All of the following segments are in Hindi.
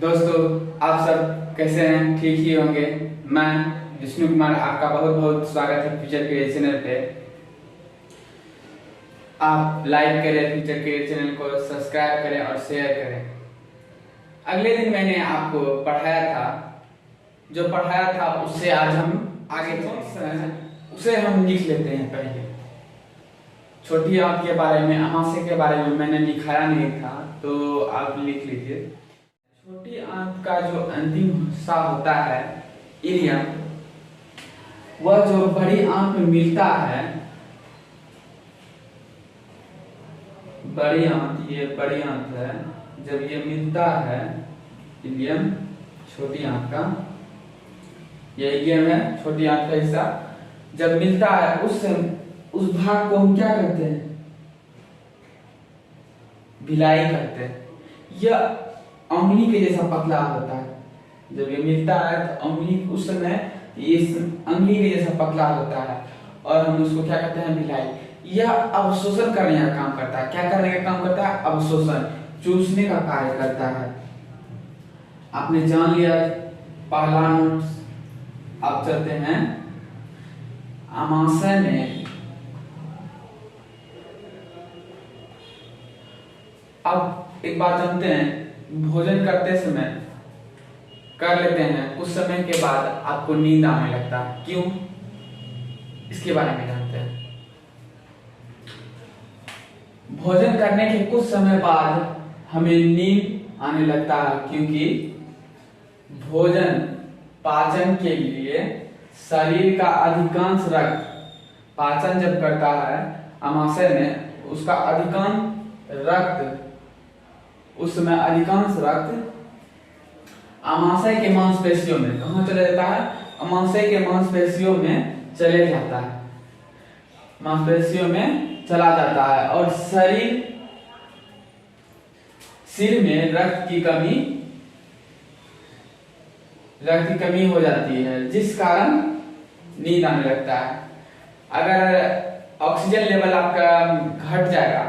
दोस्तों, आप सब कैसे हैं? ठीक ही होंगे। मैं विष्णु कुमार, आपका बहुत बहुत स्वागत है फ्यूचर करियर चैनल पे। आप लाइक करें फ्यूचर करियर चैनल को, सब्सक्राइब करें और शेयर करें। अगले दिन मैंने आपको पढ़ाया था, जो पढ़ाया था उससे आज हम आगे चलते हैं। उसे हम लिख लेते हैं। पहले छोटी आंत के बारे में, अमाशय के बारे में मैंने लिखाया नहीं था, तो आप लिख लीजिए। छोटी आंत का जो अंतिम हिस्सा होता है इलियम, वह जो बड़ी आंत में मिलता है, बड़ी आंत, ये बड़ी आंत है, जब ये मिलता है इलियम छोटी आंत का, ये इलियम है छोटी आंत का हिस्सा, जब मिलता है उस भाग को हम क्या करते हैं? भिलाई करते हैं। यह अंगुली के जैसा पतला होता है। जब ये मिलता है तो अंगुली, उस समय इस अंगुली के जैसा पतला होता है और हम उसको क्या कहते हैं? भिलाई। यह अवशोषण करने का काम करता है। क्या करने का काम करता है? अवशोषण, चूसने का कार्य करता है। आपने जान लिया पहला नोट्स। अब चलते हैं अमाशय में। अब एक बात जानते हैं, भोजन करते समय कर लेते हैं, कुछ समय के बाद आपको नींद आने लगता है। क्यों? इसके बारे में जानते हैं। भोजन करने के कुछ समय बाद हमें नींद आने लगता है, क्योंकि भोजन पाचन के लिए शरीर का अधिकांश रक्त, पाचन जब करता है अमाशय में, उसका अधिकांश रक्त, उस समय अधिकांश रक्त अमाशय के मांसपेशियों में कहाँ चले जाता है? अमाशय के मांसपेशियों में चले जाता है, मांसपेशियों में चला जाता है और सिर में रक्त की कमी हो जाती है, जिस कारण नींद आने लगता है। अगर ऑक्सीजन लेवल आपका घट जाएगा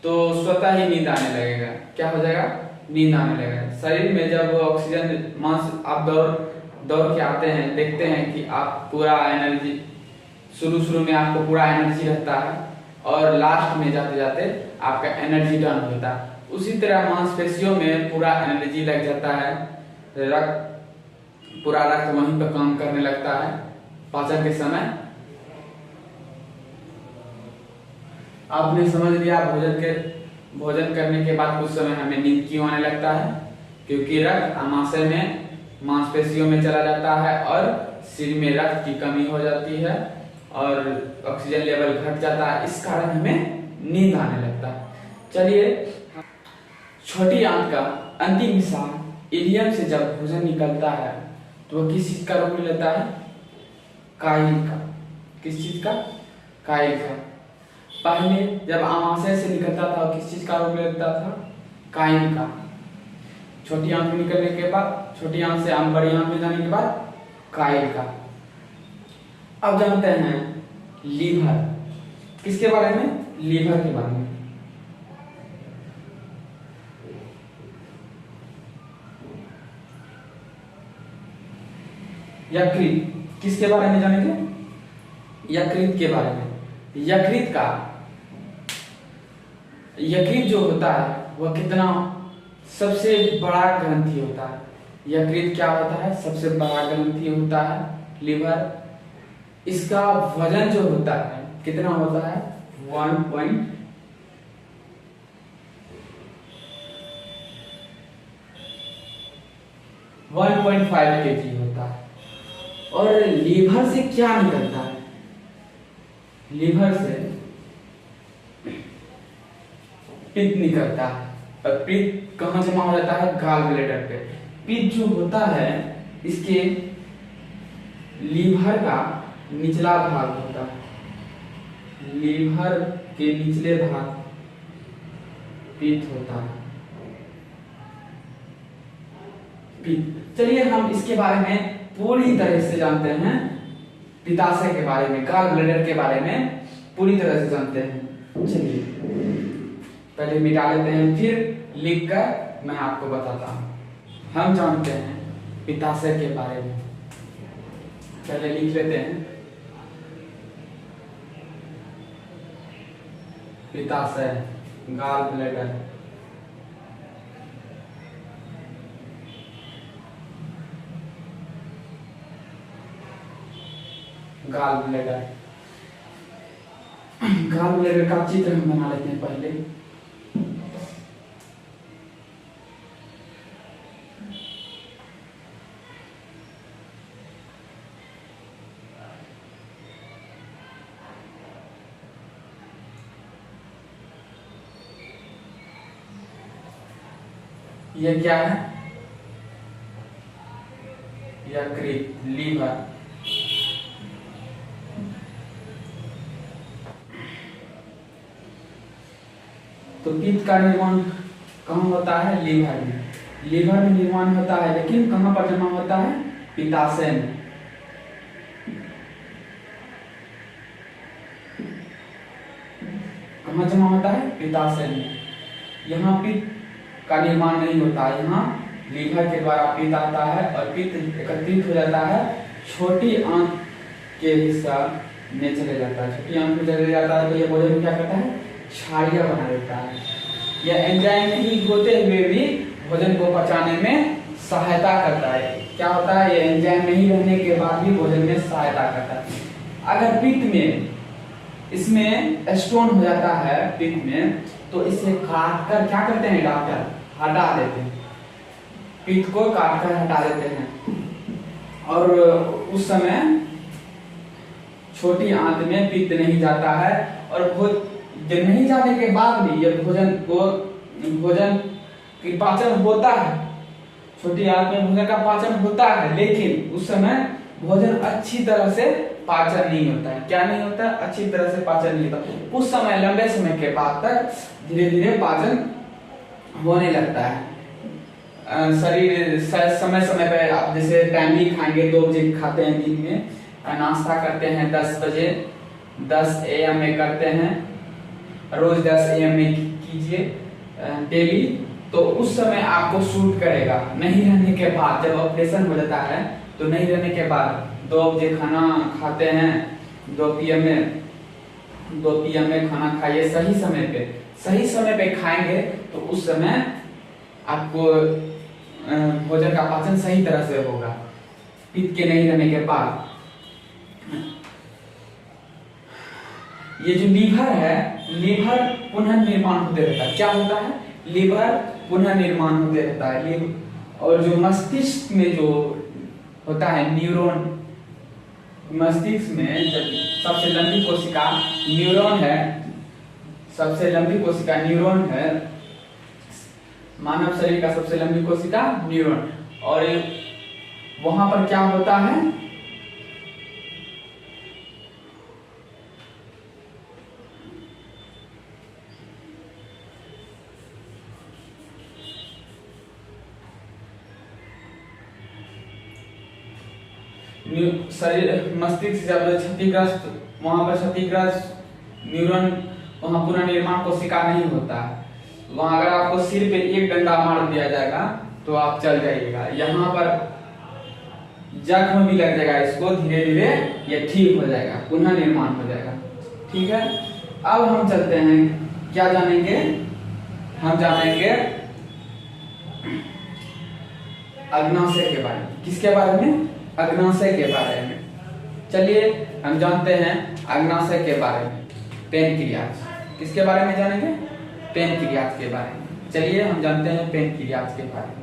तो स्वतः ही नींद आने लगेगा। क्या हो जाएगा? नींद आने लगेगा। शरीर में जब ऑक्सीजन, मांस, आप दौड़ के आते हैं, देखते हैं कि आप पूरा एनर्जी, शुरू में आपको पूरा एनर्जी रहता है और लास्ट में जाते जाते आपका एनर्जी डाउन होता है। उसी तरह मांसपेशियों में पूरा एनर्जी लग जाता है, पूरा रक्त वहीं पर काम करने लगता है पाचन के समय। आपने समझ लिया भोजन करने के बाद कुछ समय हमें नींद क्यों आने लगता है? क्योंकि रक्त अमाशय में मांसपेशियों में चला जाता है और सिर में रक्त की कमी हो जाती है और ऑक्सीजन लेवल घट जाता है, इस कारण हमें नींद आने लगता है। चलिए, छोटी आंत का अंतिम हिस्सा इलियम से जब भोजन निकलता है तो वह किस चीज का रूप लेता है? काइल का। किस चीज का? काइल का। पहले जब अमाशय से निकलता था, किस चीज का रूप लेता था? काइल का। छोटी आंत में निकलने के बाद, छोटी आंत से बड़ी आंत में जाने के बाद काइल का। अब जानते हैं लीवर। किसके बारे में? लीवर के बारे में। यकृत। किसके बारे में जानेंगे? यकृत के बारे में। यकृत जो होता है वह कितना सबसे बड़ा ग्रंथि होता है। यकृत क्या होता है? सबसे बड़ा ग्रंथि होता है लीवर। इसका वजन जो होता है कितना होता है? 1.5 kg होता है। और लीवर से क्या निकलता है? लीवर से पित्त निकलता है और पित्त कहाँ जमा हो जाता है? गॉल ब्लैडर पे। पित्त जो होता है इसके लीवर का निचला भाग होता है। लीवर के निचले भाग पित्त होता है। पित्त। चलिए हम इसके बारे में पूरी तरह से जानते हैं। पित्ताशय के बारे में, गॉल ब्लैडर के बारे में पूरी तरह से जानते हैं। चलिए पहले मिटा लेते हैं, फिर लिख कर मैं आपको बताता हूँ। हम जानते हैं पित्ताशय के बारे में। पहले लिख लेते हैं पित्ताशय, gall bladder. Gall bladder, gall bladder का चित्र हम बना लेते हैं पहले। ये क्या है? यकृत, लीवर। तो पित्त का निर्माण कहाँ होता है? लीवर में। लीवर में निर्माण होता है, लेकिन कहाँ पर जमा होता है? पित्ताशय में। कहाँ जमा होता है? पित्ताशय में। यहाँ पित्त का निर्माण नहीं होता है, यहाँ लीवर के द्वारा पित्त आता है और पित्त एकत्रित हो जाता है, छोटी आंत के हिस्सा में चले जाता है। छोटी आंत में चले जाता है तो ये भोजन क्या करता है? क्षारीय बना देता है। यह एंजाइम नहीं होते हुए भी भोजन को पचाने में सहायता करता है। क्या होता है? यह एंजाइम नहीं रहने के बाद भी भोजन में सहायता करता है। अगर पित्त में इसमें स्टोन हो जाता है पित्त में, तो इसे काट कर क्या करते हैं डॉक्टर? हटा देते हैं। पित्त को काट कर हटा देते हैं और उस समय छोटी आंत में पित्त नहीं जाता है और नहीं जाने के बाद भी यह भोजन की पाचन होता है। छोटी आंत में भोजन का पाचन होता है, लेकिन उस समय भोजन अच्छी तरह से पाचन नहीं होता है। क्या नहीं होता? अच्छी तरह से पाचन नहीं होता। उस समय लंबे समय के बाद तक धीरे धीरे पाचन होने लगता है। शरीर समय समय पे आप जैसे टाइमली खाएंगे, 2 बजे खाते हैं दिन में, नाश्ता करते हैं 10 बजे, 10 AM में करते हैं, रोज 10 AM में कीजिए डेली, तो उस समय आपको सूट करेगा। नहीं रहने के बाद, जब ऑपरेशन हो जाता है तो नहीं रहने के बाद 2 बजे खाना खाते हैं, 2 PM में खाना खाइए। सही समय पे खाएंगे तो उस समय आपको भोजन का पाचन सही तरह से होगा। पित्त के नहीं रहने के बाद ये जो लीवर है, लीवर पुनः निर्माण होते रहता है। क्या होता है? लीवर पुनः निर्माण होते रहता है। और जो मस्तिष्क में जो होता है न्यूरॉन, मस्तिष्क में जब सबसे लंबी कोशिका न्यूरॉन है, सबसे लंबी कोशिका न्यूरॉन है, मानव शरीर का सबसे लंबी कोशिका न्यूरॉन। और वहां पर क्या होता है? शरीर मस्तिष्क जब क्षतिग्रस्त, वहां पर क्षतिग्रस्त न्यूरॉन, वहां पुनः निर्माण कोशिका नहीं होता है। वहां अगर आपको सिर पे एक डंडा मार दिया जाएगा तो आप चल जाइएगा। यहाँ पर जख्म भी लग जाएगा, इसको धीरे धीरे ये ठीक हो जाएगा, पुनः निर्माण हो जाएगा। ठीक है, अब हम चलते हैं, क्या जानेंगे? हम जानेंगे अग्नाशय के बारे में। किसके बारे में? अग्नाशय के बारे में। चलिए हम जानते हैं अग्नाशय के बारे में। पेनक्रियाज। किसके बारे में जानेंगे? पेनक्रियाज के बारे में। चलिए हम जानते हैं पेनक्रियाज के बारे में।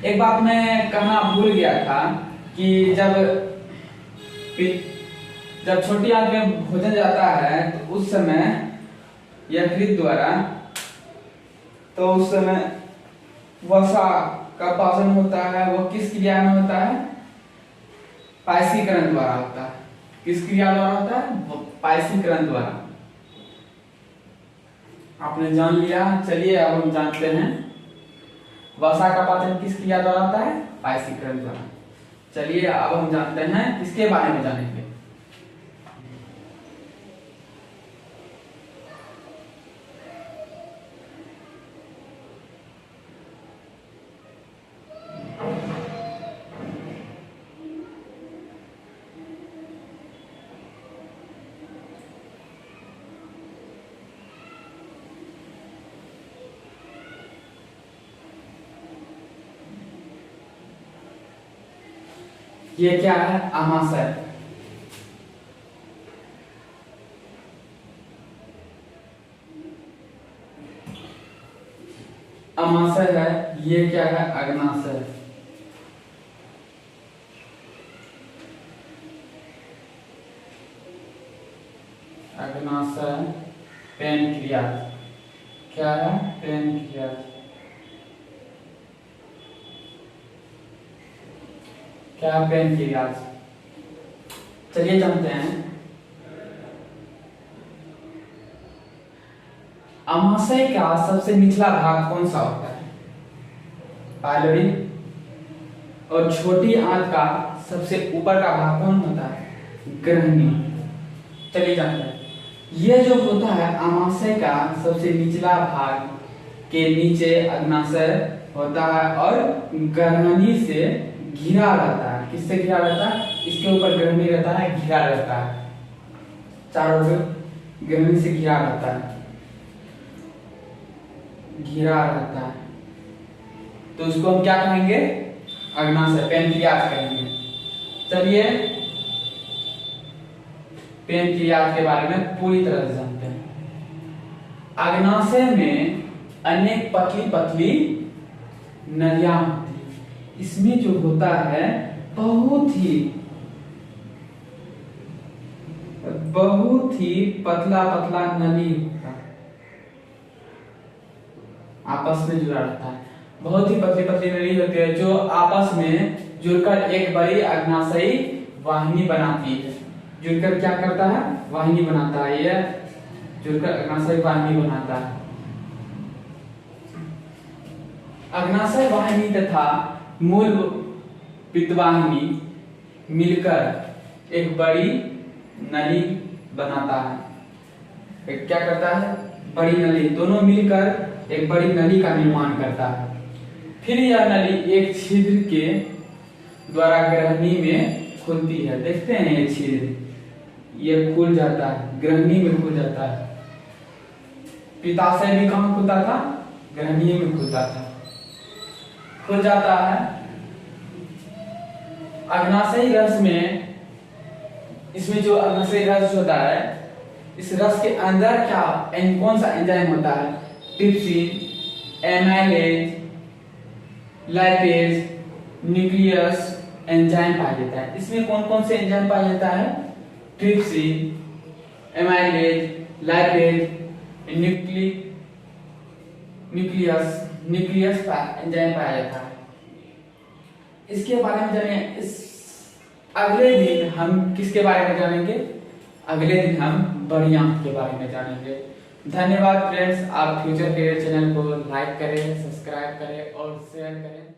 एक बात मैं कहना भूल गया था कि जब छोटी आंत में भोजन जाता है तो उस समय यकृत द्वारा, तो उस समय वसा का पाचन होता है। वो किस क्रिया में होता है? पायसीकरण द्वारा होता है। किस क्रिया द्वारा होता है? पायसीकरण द्वारा। आपने जान लिया। चलिए अब हम जानते हैं वसा का पाचन किस क्रिया द्वारा होता है? पायसीकरण द्वारा। चलिए अब हम जानते हैं किसके बारे में जानेंगे? ये क्या है? आमाशय। अमाशय है। ये क्या है? अग्नाशय। अग्नाशय। पैनक्रियाज। क्या है? पैनक्रियाज। क्या है? पैनक्रियाज। चलिए जानते हैं अमाशय का सबसे निचला भाग कौन सा होता है? पायलोरी। और छोटी आंत का सबसे ऊपर का भाग कौन होता है? ग्रहणी। चलिए जानते हैं ये जो होता है अमाशय का सबसे निचला भाग के नीचे अग्नाशय होता है और ग्रहणी से घिरा रहता है। किससे घिरा रहता है? इसके ऊपर ग्रहणी रहता है, घिरा रहता है, चारों ओर ग्रहणी से घिरा रहता है, घिरा रहता है। तो उसको हम क्या कहेंगे? अग्नाशय, पैनक्रियाज कहेंगे। चलिए पैनक्रियाज के बारे में पूरी तरह से जानते हैं। अग्नाशय में अनेक पतली पतली नलियां होती हैं। इसमें जो होता है बहुत ही पतला पतला नली होता है, आपस में जुड़ा रहता है। बहुत ही पतली पतली नली होती है जो आपस में जुड़कर एक बड़ी अग्नाशयी वाहिनी बनाती है। जुड़कर क्या करता है? वाहिनी बनाता है। यह जुड़कर अग्नाशय वाहिनी बनाता है। अग्नाशय वाहिनी तथा मूल पित्तवाहिनी मिलकर एक बड़ी नली बनाता है। एक क्या करता है? बड़ी नली। दोनों मिलकर एक बड़ी नली का निर्माण करता है। फिर यह नली एक छिद्र के द्वारा ग्रहणी में खुलती है। देखते हैं ये छिद्र, ये खुल जाता है, ग्रहणी में खुल जाता है। पित्ताशय भी कहाँ खुलता था? ग्रहणी में खुलता था, खुल जाता है। अग्नाशयी रस में, इसमें जो अग्नाशयी रस होता है, इस रस के अंदर क्या कौन सा एंजाइम होता है? Trypsin, amylase, lipase, nucleus enzyme पाया जाता है। इसमें कौन कौन से एंजाइम पाया जाता है? Trypsin, amylase, lipase, nucleus enzyme पाया जाता है। इसके बारे में जाने अगले दिन हम किसके बारे में जानेंगे? अगले दिन हम बड़ी आंत के बारे में जानेंगे। धन्यवाद फ्रेंड्स। आप फ्यूचर करियर चैनल को लाइक करें, सब्सक्राइब करें और शेयर करें।